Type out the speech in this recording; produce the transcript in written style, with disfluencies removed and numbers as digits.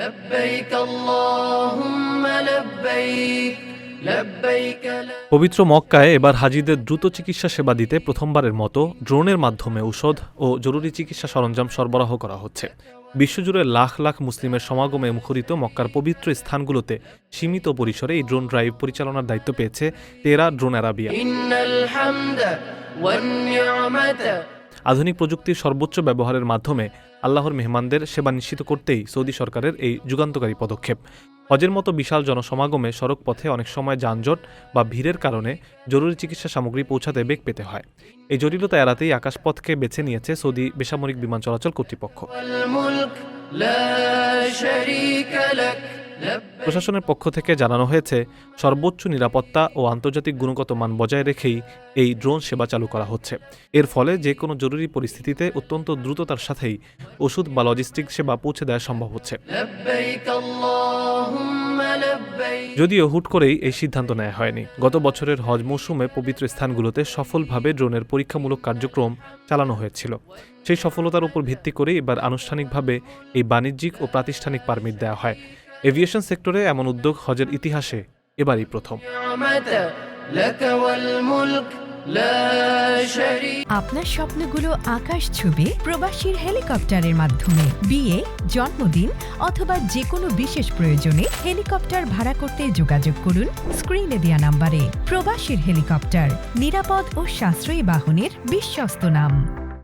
لبيك اللهم لبيك لبيك لا পবিত্র মক্কায় এবার হাজিদের দ্রুত চিকিৎসা সেবা দিতে প্রথমবারের মতো ড্রোনের মাধ্যমে ঔষধ ও জরুরি চিকিৎসা সরঞ্জাম সরবরাহ করা হচ্ছে। বিশ্বজুড়ে লাখ লাখ মুসলিমের সমাগমে মুখরিত মক্কার পবিত্র স্থানগুলোতে সীমিত পরিসরে এই ড্রোন ড্রাইভ পরিচালনার দায়িত্ব পেয়েছে তেরা ড্রোন আরাবিয়া। إن الحمد والنعمة আধুনিক প্রযুক্তির সর্বোচ্চ ব্যবহারের মাধ্যমে আল্লাহর মেহমানদের সেবা নিশ্চিত করতেই সৌদি সরকারের এই যুগান্তকারী পদক্ষেপ। হজের মতো বিশাল জনসমাগমে সড়ক পথে অনেক সময় যানজট বা ভিড়ের কারণে জরুরি চিকিৎসা সামগ্রী পৌঁছাতে বেগ পেতে হয়। এই জটিলতা এড়াতেই আকাশপথকে বেছে নিয়েছে সৌদি বেসামরিক বিমান চলাচল কর্তৃপক্ষ। والملك لا شريك لك প্রশাসনের পক্ষ থেকে জানানো হয়েছে, সর্বোচ্চ নিরাপত্তা ও আন্তর্জাতিক গুণগত মান বজায় রেখেই এই ড্রোন সেবা চালু করা হচ্ছে। এর ফলে যে কোনো জরুরি পরিস্থিতিতে অত্যন্ত দ্রুততার সাথেই ওষুধ বা লজিস্টিক সেবা পৌঁছে দেওয়া সম্ভব হচ্ছে। لبيك اللهم لبيك যদিও হুট করেই এই সিদ্ধান্ত নেওয়া হয়নি। গত বছরের হজ মৌসুমে পবিত্র স্থানগুলোতে সফলভাবে ড্রোনের পরীক্ষামূলক কার্যক্রম চালানো হয়েছিল। সেই সফলতার উপর ভিত্তি করে এবার আনুষ্ঠানিকভাবে এই বাণিজ্যিক ও প্রাতিষ্ঠানিক পারমিট দেওয়া হয়। এভিয়েশন সেক্টরে এমন উদ্যোগ হজের ইতিহাসে এবারই প্রথম। نعمة لك والملك لا شريك আপনার স্বপ্নগুলো আকাশ ছুবে প্রবাসীর হেলিকপ্টারের মাধ্যমে। বিয়ে, জন্মদিন অথবা যে কোনো বিশেষ প্রয়োজনে হেলিকপ্টার ভাড়া করতে যোগাযোগ করুন স্ক্রিনে দেয়া নাম্বারে। প্রবাসীর হেলিকপ্টার, নিরাপদ ও সাশ্রয়ী বাহনের বিশ্বস্ত নাম।